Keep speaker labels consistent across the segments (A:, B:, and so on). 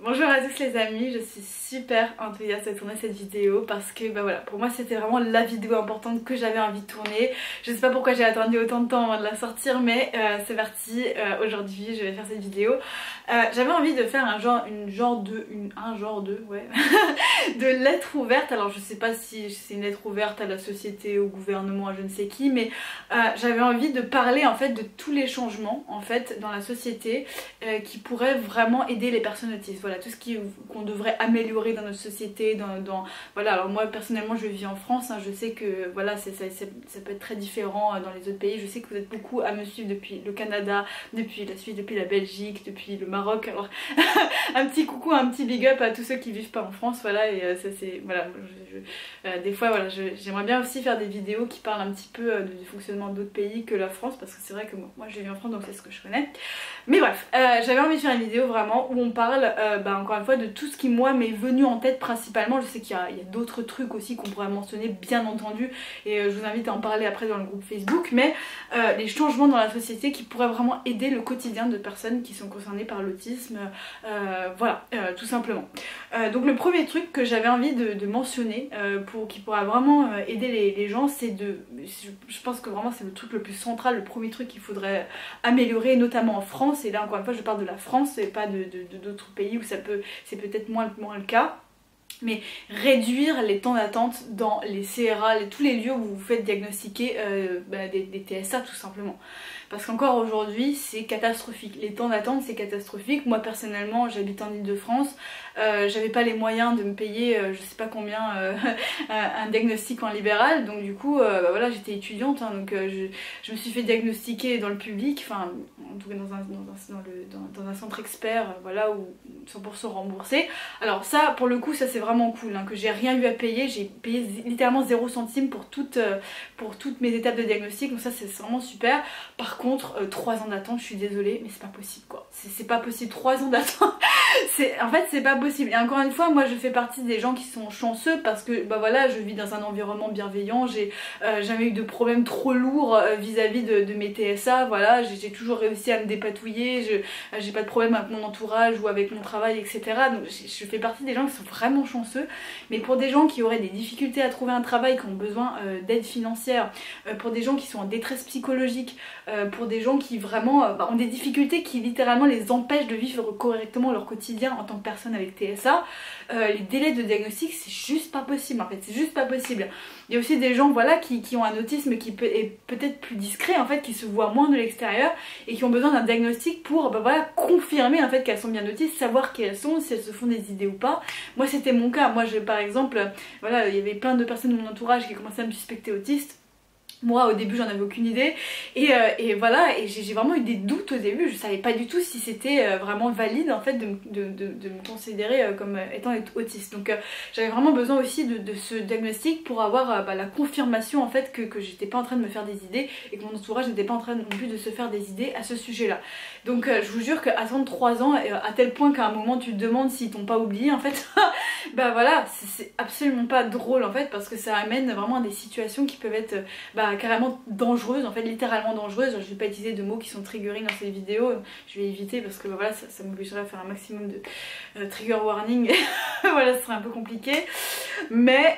A: Bonjour à tous les amis, je suis super enthousiaste de tourner cette vidéo parce que bah voilà, pour moi c'était vraiment la vidéo importante que j'avais envie de tourner. Je sais pas pourquoi j'ai attendu autant de temps avant de la sortir, mais c'est parti, aujourd'hui je vais faire cette vidéo. J'avais envie de faire un genre de lettre ouverte. Alors je sais pas si c'est une lettre ouverte à la société, au gouvernement, à je ne sais qui, mais j'avais envie de parler en fait de tous les changements en fait dans la société qui pourraient vraiment aider les personnes autistes. Voilà, tout ce qu'on devrait améliorer dans notre société, voilà. Alors moi personnellement je vis en France, hein, je sais que voilà, ça peut être très différent dans les autres pays. Je sais que vous êtes beaucoup à me suivre depuis le Canada, depuis la Suisse, depuis la Belgique, depuis le Maroc. Alors un petit coucou, un petit big up à tous ceux qui vivent pas en France, voilà. Et ça c'est, voilà, des fois voilà, j'aimerais bien aussi faire des vidéos qui parlent un petit peu du fonctionnement d'autres pays que la France, parce que c'est vrai que moi je vis en France donc c'est ce que je connais. Mais bref, j'avais envie de faire une vidéo vraiment où on parle encore une fois de tout ce qui moi m'est venu en tête principalement. Je sais qu'il y a d'autres trucs aussi qu'on pourrait mentionner bien entendu, et je vous invite à en parler après dans le groupe Facebook, mais les changements dans la société qui pourraient vraiment aider le quotidien de personnes qui sont concernées par l'autisme, voilà, tout simplement. Donc le premier truc que j'avais envie de mentionner qui pourra vraiment aider les gens, c'est je pense que vraiment c'est le truc le plus central, le premier truc qu'il faudrait améliorer, notamment en France. Et là encore une fois je parle de la France et pas d'autres pays où c'est peut-être moins le cas. Mais réduire les temps d'attente dans les CRA, tous les lieux où vous vous faites diagnostiquer des TSA tout simplement. Parce qu'encore aujourd'hui c'est catastrophique, les temps d'attente c'est catastrophique. Moi personnellement j'habite en Ile-de-France, j'avais pas les moyens de me payer je sais pas combien un diagnostic en libéral, donc du coup voilà, j'étais étudiante, hein, donc je me suis fait diagnostiquer dans le public, enfin en tout cas dans un centre expert, voilà, où 100% remboursé. Alors ça pour le coup ça c'est vraiment cool, hein, que j'ai rien eu à payer, j'ai payé littéralement 0 centime pour toutes mes étapes de diagnostic, donc ça c'est vraiment super. Par contre 3 ans d'attente, je suis désolée mais c'est pas possible quoi, c'est pas possible, 3 ans d'attente en fait c'est pas possible. Et encore une fois moi je fais partie des gens qui sont chanceux parce que bah voilà, je vis dans un environnement bienveillant, j'ai jamais eu de problème trop lourd vis-à-vis de mes TSA, voilà, j'ai toujours réussi à me dépatouiller, j'ai pas de problème avec mon entourage ou avec mon travail, etc. Donc je fais partie des gens qui sont vraiment chanceux. Mais pour des gens qui auraient des difficultés à trouver un travail, qui ont besoin d'aide financière, pour des gens qui sont en détresse psychologique, pour des gens qui vraiment ont des difficultés qui littéralement les empêchent de vivre correctement leur quotidien en tant que personne avec TSA, les délais de diagnostic c'est juste pas possible en fait, c'est juste pas possible. Il y a aussi des gens voilà qui ont un autisme qui est peut-être plus discret en fait, qui se voient moins de l'extérieur et qui ont besoin d'un diagnostic pour voilà, confirmer en fait qu'elles sont bien autistes, savoir qui elles sont, si elles se font des idées ou pas. Moi c'était mon cas, moi par exemple, voilà, il y avait plein de personnes de mon entourage qui commençaient à me suspecter autiste. Moi au début j'en avais aucune idée et voilà, et j'ai vraiment eu des doutes au début, je savais pas du tout si c'était vraiment valide en fait de me considérer comme étant autiste. Donc j'avais vraiment besoin aussi de ce diagnostic pour avoir la confirmation en fait que j'étais pas en train de me faire des idées et que mon entourage n'était pas en train non plus de se faire des idées à ce sujet là. Donc je vous jure qu'attendre 3 ans, à tel point qu'à un moment tu te demandes s'ils t'ont pas oublié en fait, bah voilà, c'est absolument pas drôle en fait, parce que ça amène vraiment à des situations qui peuvent être carrément dangereuse, en fait littéralement dangereuse. Je vais pas utiliser de mots qui sont triggering dans cette vidéo, je vais éviter parce que voilà, ça m'obligerait à faire un maximum de trigger warning. Voilà, ce serait un peu compliqué, mais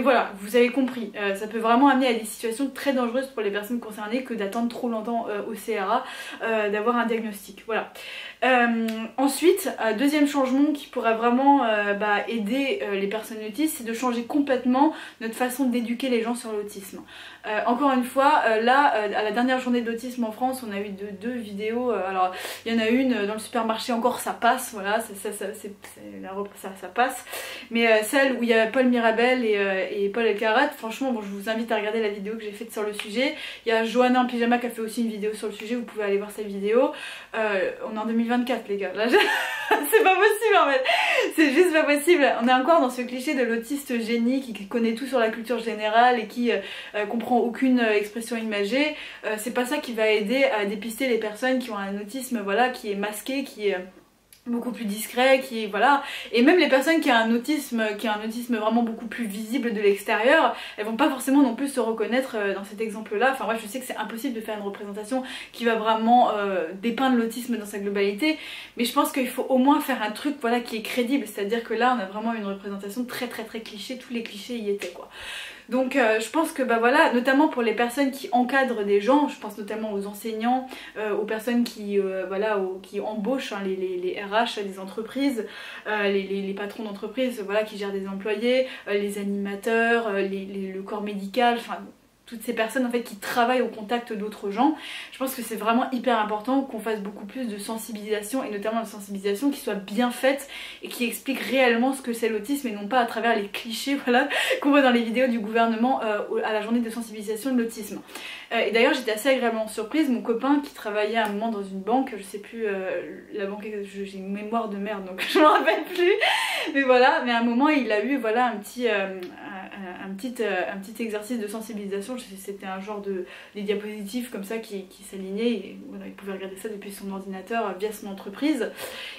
A: voilà, vous avez compris, ça peut vraiment amener à des situations très dangereuses pour les personnes concernées que d'attendre trop longtemps au CRA, d'avoir un diagnostic, voilà. Ensuite, deuxième changement qui pourrait vraiment aider les personnes autistes, c'est de changer complètement notre façon d'éduquer les gens sur l'autisme. Encore une fois, là, à la dernière journée de l'autisme en France, on a eu deux vidéos. Alors, il y en a une dans le supermarché, encore ça passe, voilà, ça passe. Mais celle où il y a Paul Mirabel et Paul Elkarat, franchement, bon, je vous invite à regarder la vidéo que j'ai faite sur le sujet. Il y a Johanna en pyjama qui a fait aussi une vidéo sur le sujet, vous pouvez aller voir cette vidéo. On est en 2024 les gars, là c'est pas possible en fait, c'est juste pas possible. On est encore dans ce cliché de l'autiste génie qui connaît tout sur la culture générale et qui comprend aucune expression imagée. C'est pas ça qui va aider à dépister les personnes qui ont un autisme voilà, qui est masqué, qui est beaucoup plus discret, qui voilà, et même les personnes qui ont un autisme vraiment beaucoup plus visible de l'extérieur, elles vont pas forcément non plus se reconnaître dans cet exemple-là. Enfin moi je sais que c'est impossible de faire une représentation qui va vraiment dépeindre l'autisme dans sa globalité, mais je pense qu'il faut au moins faire un truc voilà qui est crédible, c'est-à-dire que là on a vraiment une représentation très cliché, tous les clichés y étaient quoi. Donc je pense que bah voilà, notamment pour les personnes qui encadrent des gens, je pense notamment aux enseignants, aux personnes qui voilà, qui embauchent hein, les RH des entreprises, les patrons d'entreprise voilà, qui gèrent des employés, les animateurs, le corps médical, enfin toutes ces personnes en fait qui travaillent au contact d'autres gens. Je pense que c'est vraiment hyper important qu'on fasse beaucoup plus de sensibilisation, et notamment de sensibilisation qui soit bien faite et qui explique réellement ce que c'est l'autisme, et non pas à travers les clichés voilà, qu'on voit dans les vidéos du gouvernement à la journée de sensibilisation de l'autisme. Et d'ailleurs j'étais assez agréablement surprise, mon copain qui travaillait à un moment dans une banque, je sais plus la banque, j'ai une mémoire de merde donc je m'en rappelle plus, mais voilà, mais à un moment il a eu voilà un petit exercice de sensibilisation. C'était un genre des diapositives comme ça qui s'alignaient, et voilà, il pouvait regarder ça depuis son ordinateur via son entreprise.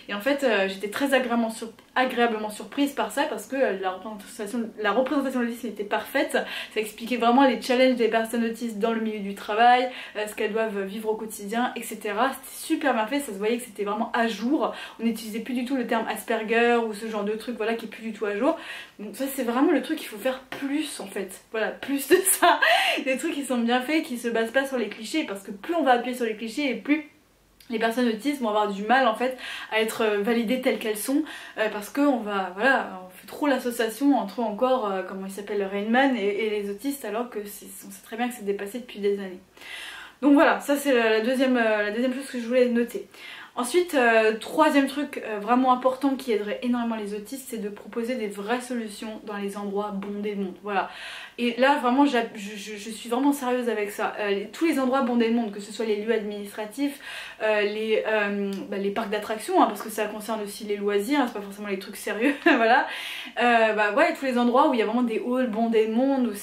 A: Et en fait j'étais très agréablement surprise par ça, parce que la représentation de l'autisme était parfaite. Ça expliquait vraiment les challenges des personnes autistes dans le milieu du travail, ce qu'elles doivent vivre au quotidien, etc. C'était super bien fait, ça se voyait que c'était vraiment à jour. On n'utilisait plus du tout le terme Asperger ou ce genre de truc voilà, qui est plus du tout à jour. Donc ça c'est vraiment le truc qu'il faut faire plus en fait, voilà, plus de ça, des trucs qui sont bien faits, qui se basent pas sur les clichés, parce que plus on va appuyer sur les clichés et plus les personnes autistes vont avoir du mal en fait à être validées telles qu'elles sont, parce qu'on va, voilà, on fait trop l'association entre encore, comment il s'appelle, Rainman et les autistes, alors que on sait très bien que c'est dépassé depuis des années. Donc voilà, ça c'est la deuxième chose que je voulais noter. Ensuite, troisième truc vraiment important qui aiderait énormément les autistes, c'est de proposer des vraies solutions dans les endroits bondés de monde. Voilà. Et là vraiment je suis vraiment sérieuse avec ça. Tous les endroits bondés de monde, que ce soit les lieux administratifs, les parcs d'attractions, hein, parce que ça concerne aussi les loisirs, hein, c'est pas forcément les trucs sérieux, voilà. Ouais, tous les endroits où il y a vraiment des halls bondés de monde, où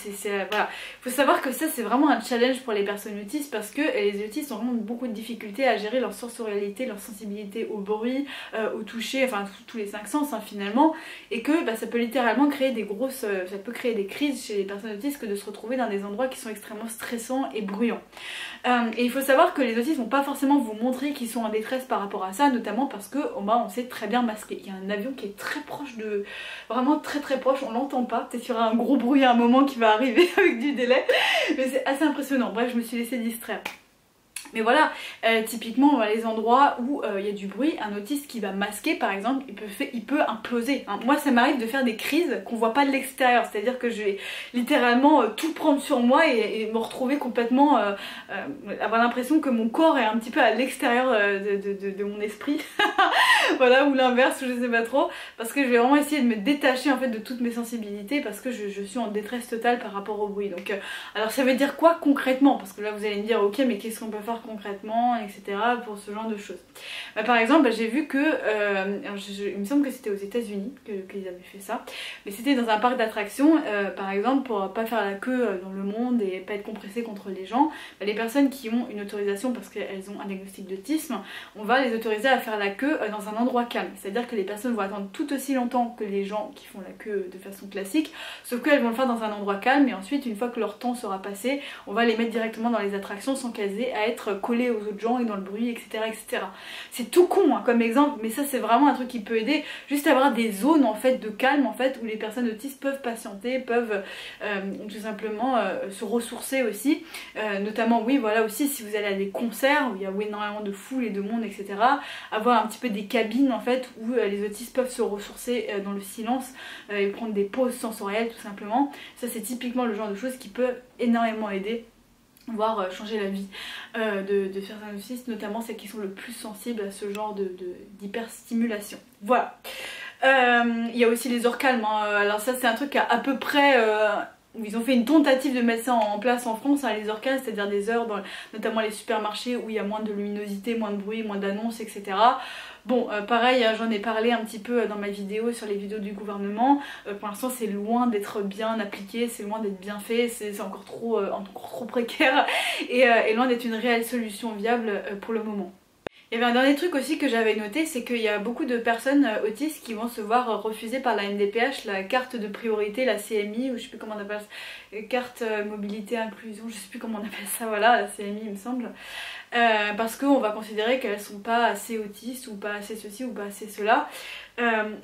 A: voilà. Faut savoir que ça c'est vraiment un challenge pour les personnes autistes, parce que les autistes ont vraiment beaucoup de difficultés à gérer leur sensorialité, leur sensibilité au bruit, au toucher, enfin tous les cinq sens hein, finalement, et que ça peut littéralement créer ça peut créer des crises chez les personnes autistes, que de se retrouver dans des endroits qui sont extrêmement stressants et bruyants. Et il faut savoir que les autistes vont pas forcément vous montrer qu'ils sont en détresse par rapport à ça, notamment parce que on sait très bien masquer. Il y a un avion qui est très proche vraiment très proche, on l'entend pas, peut-être qu'il y aura un gros bruit à un moment qui va arriver avec du délai, mais c'est assez impressionnant. Bref, je me suis laissée distraire. Mais voilà, typiquement les endroits où il y a du bruit, un autiste qui va masquer par exemple, il peut imploser. Hein. Moi ça m'arrive de faire des crises qu'on voit pas de l'extérieur, c'est-à-dire que je vais littéralement tout prendre sur moi et me retrouver complètement, avoir l'impression que mon corps est un petit peu à l'extérieur de mon esprit. Voilà, ou l'inverse, ou je sais pas trop, parce que je vais vraiment essayer de me détacher en fait de toutes mes sensibilités, parce que je suis en détresse totale par rapport au bruit. Donc alors ça veut dire quoi concrètement? Parce que là vous allez me dire ok, mais qu'est-ce qu'on peut faire concrètement, etc. pour ce genre de choses. Par exemple j'ai vu que il me semble que c'était aux États-Unis qu'ils avaient fait ça, mais c'était dans un parc d'attractions, par exemple pour pas faire la queue dans le monde et pas être compressé contre les gens, les personnes qui ont une autorisation parce qu'elles ont un diagnostic d'autisme, on va les autoriser à faire la queue dans un endroit calme, c'est à dire que les personnes vont attendre tout aussi longtemps que les gens qui font la queue de façon classique, sauf qu'elles vont le faire dans un endroit calme, et ensuite une fois que leur temps sera passé, on va les mettre directement dans les attractions sans qu'elles aient à être collées aux autres gens et dans le bruit, etc. C'est tout con hein, comme exemple, mais ça c'est vraiment un truc qui peut aider, juste avoir des zones en fait de calme en fait, où les personnes autistes peuvent patienter, peuvent tout simplement se ressourcer aussi, notamment oui voilà aussi si vous allez à des concerts où il y a énormément de foule et de monde, etc. avoir un petit peu des cabines en fait où les autistes peuvent se ressourcer dans le silence et prendre des pauses sensorielles tout simplement. Ça c'est typiquement le genre de choses qui peut énormément aider, voire changer la vie de certains autistes, notamment celles qui sont le plus sensibles à ce genre d'hyperstimulation. Voilà. Il y a aussi les heures calmes, hein. Alors ça c'est un truc à peu près... où ils ont fait une tentative de mettre ça en place en France, hein, les heures calmes, c'est-à-dire des heures dans notamment les supermarchés où il y a moins de luminosité, moins de bruit, moins d'annonces, etc. Bon, pareil, j'en ai parlé un petit peu dans ma vidéo sur les vidéos du gouvernement. Pour l'instant, c'est loin d'être bien appliqué, c'est loin d'être bien fait, c'est encore trop précaire et loin d'être une réelle solution viable pour le moment. Il y avait un dernier truc aussi que j'avais noté, c'est qu'il y a beaucoup de personnes autistes qui vont se voir refuser par la MDPH la carte de priorité, la CMI, ou je sais plus comment on appelle ça, carte mobilité inclusion, je sais plus comment on appelle ça, voilà, la CMI il me semble, parce qu'on va considérer qu'elles sont pas assez autistes, ou pas assez ceci, ou pas assez cela.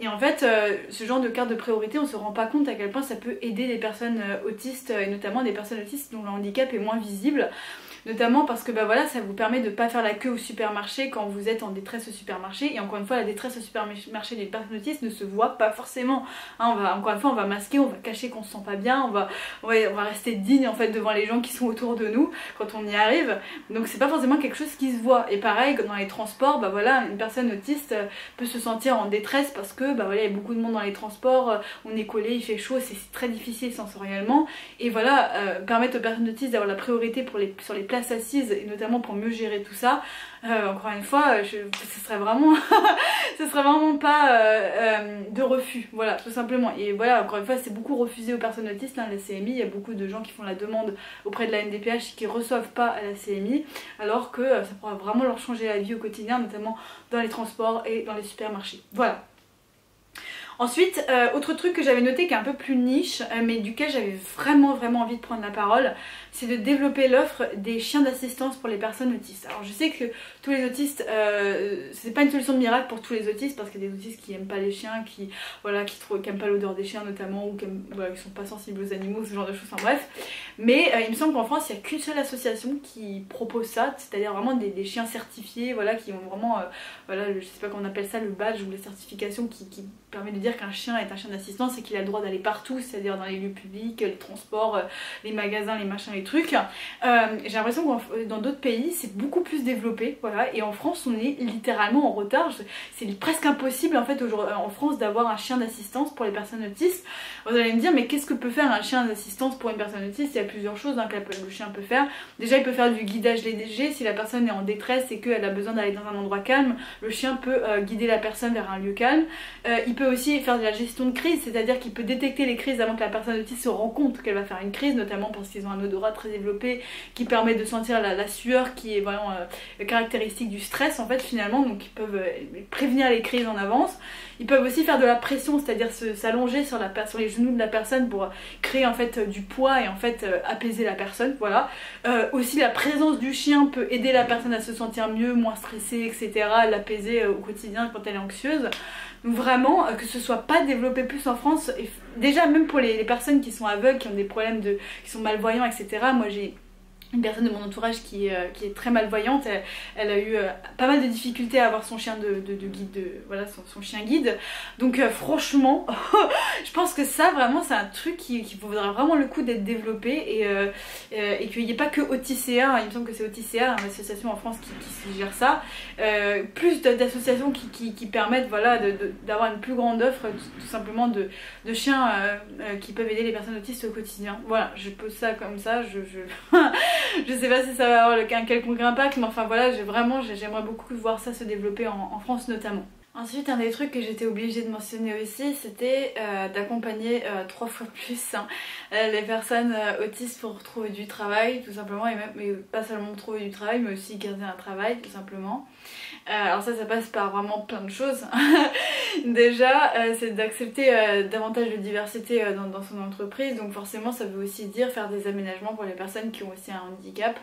A: Et en fait, ce genre de carte de priorité, on se rend pas compte à quel point ça peut aider les personnes autistes, et notamment des personnes autistes dont le handicap est moins visible. Notamment parce que bah voilà, ça vous permet de pas faire la queue au supermarché quand vous êtes en détresse au supermarché. Et encore une fois, la détresse au supermarché des personnes autistes ne se voit pas forcément. Hein, encore une fois, on va masquer, on va cacher qu'on se sent pas bien, on va rester digne en fait devant les gens qui sont autour de nous quand on y arrive. Donc c'est pas forcément quelque chose qui se voit. Et pareil, dans les transports, bah voilà, une personne autiste peut se sentir en détresse parce que bah voilà, il y a beaucoup de monde dans les transports, on est collé, il fait chaud, c'est très difficile sensoriellement. Et voilà, permettre aux personnes autistes d'avoir la priorité sur les places assises, et notamment pour mieux gérer tout ça, encore une fois, ce serait vraiment ce serait vraiment pas de refus, voilà, tout simplement. Et voilà, encore une fois, c'est beaucoup refusé aux personnes autistes, hein, la CMI, il y a beaucoup de gens qui font la demande auprès de la NDPH qui reçoivent pas à la CMI, alors que ça pourra vraiment leur changer la vie au quotidien, notamment dans les transports et dans les supermarchés. Voilà. Ensuite, autre truc que j'avais noté qui est un peu plus niche, mais duquel j'avais vraiment envie de prendre la parole, c'est de développer l'offre des chiens d'assistance pour les personnes autistes. Alors je sais que tous les autistes, c'est pas une solution de miracle pour tous les autistes, parce qu'il y a des autistes qui aiment pas les chiens, qui aiment pas l'odeur des chiens notamment, ou qui sont pas sensibles aux animaux, ce genre de choses, enfin bref. Mais il me semble qu'en France il n'y a qu'une seule association qui propose ça, c'est-à-dire vraiment des chiens certifiés, voilà, qui ont vraiment, voilà, je sais pas comment on appelle ça, le badge ou la certification qui permet de dire qu'un chien est un chien d'assistance et qu'il a le droit d'aller partout, c'est-à-dire dans les lieux publics, les transports, les magasins, les machins, les trucs. J'ai l'impression que dans d'autres pays c'est beaucoup plus développé, voilà, et en France on est littéralement en retard. C'est presque impossible en fait en France d'avoir un chien d'assistance pour les personnes autistes. Vous allez me dire, mais qu'est-ce que peut faire un chien d'assistance pour une personne autiste? Il y a plusieurs choses que le chien peut faire. Déjà il peut faire du guidage léger, si la personne est en détresse et qu'elle a besoin d'aller dans un endroit calme, le chien peut guider la personne vers un lieu calme. Il peut aussi faire de la gestion de crise, c'est-à-dire qu'il peut détecter les crises avant que la personne autiste se rende compte qu'elle va faire une crise, notamment parce qu'ils ont un odorat très développé qui permet de sentir la sueur qui est vraiment caractéristique du stress en fait finalement, donc ils peuvent prévenir les crises en avance. Ils peuvent aussi faire de la pression, c'est-à-dire s'allonger sur les genoux de la personne pour créer en fait du poids et en fait apaiser la personne, voilà. Aussi la présence du chien peut aider la personne à se sentir mieux, moins stressée, etc., l'apaiser au quotidien quand elle est anxieuse. Donc vraiment, que ce soit pas développé plus en France, et déjà même pour les personnes qui sont aveugles, qui ont des problèmes qui sont malvoyants, etc. Moi j'ai une personne de mon entourage qui est très malvoyante, elle a eu pas mal de difficultés à avoir son chien de guide, voilà, son chien guide. Donc franchement, je pense que ça vraiment c'est un truc qui vaudra vraiment le coup d'être développé, et qu'il n'y ait pas que Auticea, il me semble que c'est Auticea, une association en France qui gère ça, plus d'associations qui permettent, voilà, d'avoir une plus grande offre tout simplement de chiens qui peuvent aider les personnes autistes au quotidien. Voilà, je pose ça comme ça, je sais pas si ça va avoir un quelconque impact, mais enfin voilà, j'aimerais beaucoup voir ça se développer en France notamment. Ensuite, un des trucs que j'étais obligée de mentionner aussi, c'était d'accompagner 3 fois plus les personnes autistes pour trouver du travail, tout simplement, et pas seulement trouver du travail, mais aussi garder un travail, tout simplement. Alors ça passe par vraiment plein de choses. Déjà, c'est d'accepter davantage de diversité dans son entreprise, donc forcément ça veut aussi dire faire des aménagements pour les personnes qui ont aussi un handicap.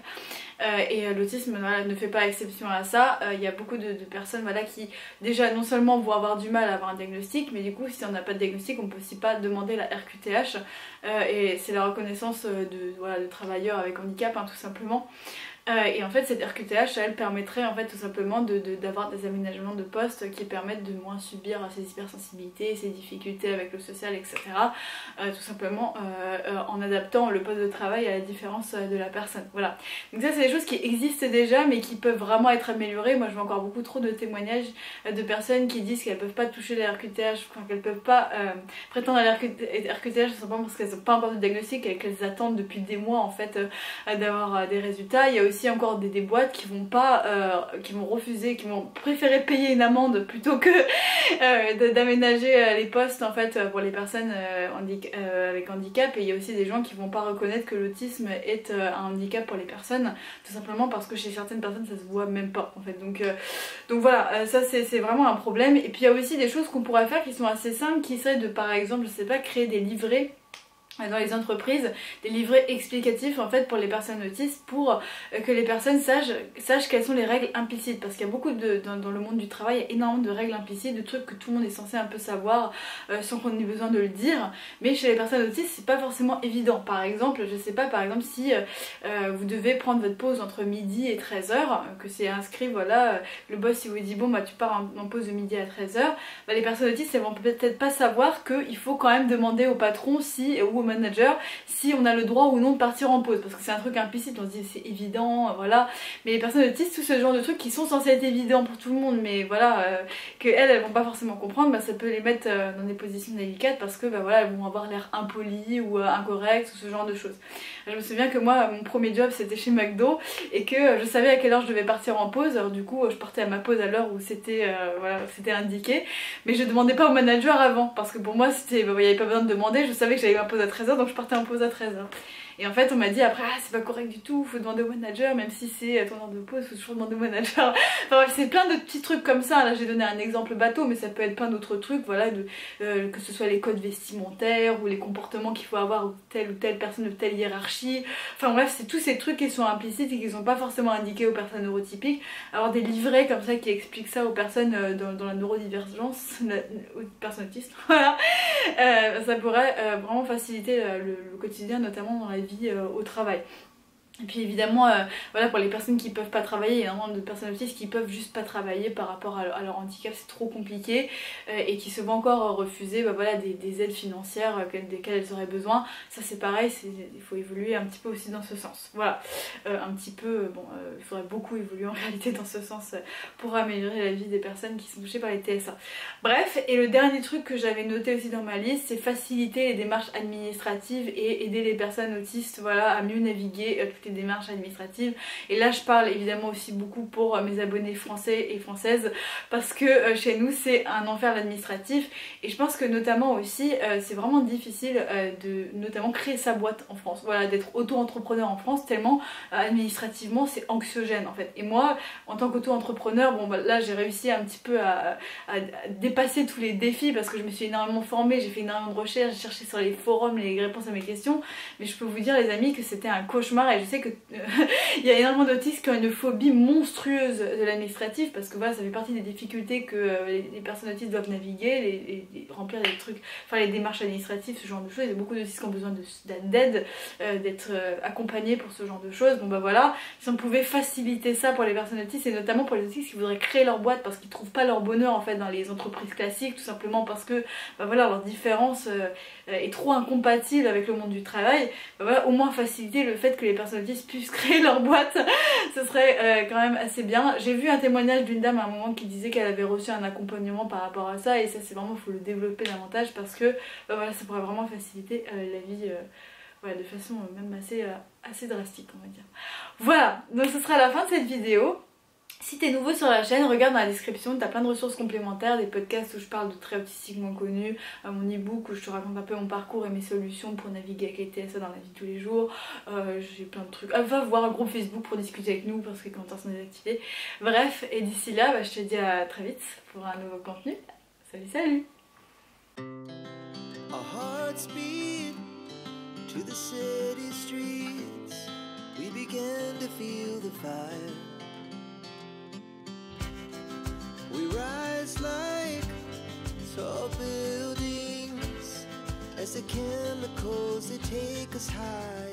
A: Et l'autisme, voilà, ne fait pas exception à ça. Il y a beaucoup de personnes, voilà, qui déjà non seulement vont avoir du mal à avoir un diagnostic, mais du coup si on n'a pas de diagnostic on peut aussi pas demander la RQTH, et c'est la reconnaissance de travailleurs avec handicap, hein, tout simplement. Et en fait cette RQTH elle permettrait en fait tout simplement d'avoir des aménagements de poste qui permettent de moins subir ces hypersensibilités, ces difficultés avec le social, etc. Tout simplement en adaptant le poste de travail à la différence de la personne. Voilà. Donc ça c'est des choses qui existent déjà mais qui peuvent vraiment être améliorées. Moi je vois encore beaucoup trop de témoignages de personnes qui disent qu'elles peuvent pas toucher la RQTH, qu'elles peuvent pas prétendre à la RQTH simplement parce qu'elles n'ont pas encore de diagnostic et qu'elles attendent depuis des mois en fait d'avoir des résultats. Il y a aussi aussi encore des boîtes qui vont pas, qui vont refuser, qui vont préférer payer une amende plutôt que d'aménager les postes en fait pour les personnes avec handicap. Et il y a aussi des gens qui vont pas reconnaître que l'autisme est un handicap pour les personnes, tout simplement parce que chez certaines personnes ça se voit même pas en fait. Donc voilà, ça c'est vraiment un problème. Et puis il y a aussi des choses qu'on pourrait faire qui sont assez simples, qui seraient de par exemple, je sais pas, créer des livrets dans les entreprises, des livrets explicatifs en fait pour les personnes autistes, pour que les personnes sachent quelles sont les règles implicites, parce qu'il y a beaucoup dans le monde du travail, il y a énormément de règles implicites, de trucs que tout le monde est censé un peu savoir sans qu'on ait besoin de le dire, mais chez les personnes autistes c'est pas forcément évident. Par exemple, je sais pas, par exemple si vous devez prendre votre pause entre midi et 13h, que c'est inscrit, voilà, le boss il vous dit bon bah tu pars en pause de midi à 13h, bah, les personnes autistes elles vont peut-être pas savoir qu'il faut quand même demander au patron si, ou au manager si on a le droit ou non de partir en pause, parce que c'est un truc implicite, on se dit c'est évident, voilà. Mais les personnes autistes, tout ce genre de trucs qui sont censés être évidents pour tout le monde, mais voilà, que elles vont pas forcément comprendre, bah, ça peut les mettre dans des positions délicates, parce que bah, voilà, elles vont avoir l'air impolies ou incorrectes ou ce genre de choses. Je me souviens que moi, mon premier job c'était chez McDo, et que je savais à quelle heure je devais partir en pause, alors du coup je partais à ma pause à l'heure où c'était voilà, c'était indiqué, mais je demandais pas au manager avant, parce que pour moi c'était, bah, il n'y avait pas besoin de demander, je savais que j'avais ma pause à 13h, donc je partais en pause à 13h. Et en fait on m'a dit après ah c'est pas correct du tout, faut demander au manager, même si c'est ton heure de pause, faut toujours demander au manager. Enfin c'est plein de petits trucs comme ça, là j'ai donné un exemple bateau, mais ça peut être plein d'autres trucs, voilà, que ce soit les codes vestimentaires ou les comportements qu'il faut avoir ou telle personne de telle hiérarchie. Enfin bref, c'est tous ces trucs qui sont implicites et qui sont pas forcément indiqués aux personnes neurotypiques. Alors des livrets comme ça qui expliquent ça aux personnes dans la neurodivergence, aux personnes autistes, voilà, ça pourrait vraiment faciliter le quotidien, notamment dans la vie au travail. Et puis évidemment, voilà, pour les personnes qui peuvent pas travailler, il y a énormément de personnes autistes qui peuvent juste pas travailler par rapport à leur handicap, c'est trop compliqué, et qui se voient encore refuser bah, voilà, des aides financières desquelles elles auraient besoin. Ça c'est pareil, il faut évoluer un petit peu aussi dans ce sens. Voilà, un petit peu, bon, il faudrait beaucoup évoluer en réalité dans ce sens pour améliorer la vie des personnes qui sont touchées par les TSA. Bref, et le dernier truc que j'avais noté aussi dans ma liste, c'est faciliter les démarches administratives et aider les personnes autistes, voilà, à mieux naviguer toutes les démarches administratives. Et là je parle évidemment aussi beaucoup pour mes abonnés français et françaises, parce que chez nous c'est un enfer l'administratif, et je pense que notamment aussi c'est vraiment difficile de notamment créer sa boîte en France, voilà, d'être auto-entrepreneur en France, tellement administrativement c'est anxiogène en fait. Et moi en tant qu'auto-entrepreneur, bon bah, là j'ai réussi un petit peu à dépasser tous les défis, parce que je me suis énormément formée, j'ai fait énormément de recherches, j'ai cherché sur les forums les réponses à mes questions, mais je peux vous dire les amis que c'était un cauchemar. Et je sais que il y a énormément d'autistes qui ont une phobie monstrueuse de l'administratif, parce que voilà, ça fait partie des difficultés que les personnes autistes doivent naviguer, remplir les trucs, faire les démarches administratives, ce genre de choses. Il y a beaucoup d'autistes qui ont besoin d'aide, d'être accompagnés pour ce genre de choses. Bon bah voilà, si on pouvait faciliter ça pour les personnes autistes, et notamment pour les autistes qui voudraient créer leur boîte parce qu'ils trouvent pas leur bonheur en fait dans les entreprises classiques, tout simplement parce que bah voilà, leur différence est trop incompatible avec le monde du travail, bah voilà, au moins faciliter le fait que les personnes autistes puissent créer leur boîte, ce serait quand même assez bien. J'ai vu un témoignage d'une dame à un moment qui disait qu'elle avait reçu un accompagnement par rapport à ça, et ça c'est vraiment, il faut le développer davantage, parce que bah voilà, ça pourrait vraiment faciliter la vie voilà, de façon même assez drastique, on va dire. Voilà, donc ce sera la fin de cette vidéo. Si t'es nouveau sur la chaîne, regarde dans la description, t'as plein de ressources complémentaires, des podcasts où je parle de traits autistiquement connus, mon e-book où je te raconte un peu mon parcours et mes solutions pour naviguer avec les TSA dans la vie de tous les jours, j'ai plein de trucs, va voir un groupe Facebook pour discuter avec nous parce que les commentaires sont désactivés. Bref, et d'ici là, bah, je te dis à très vite pour un nouveau contenu. Salut salut.
B: We rise like tall buildings as the chemicals they take us high.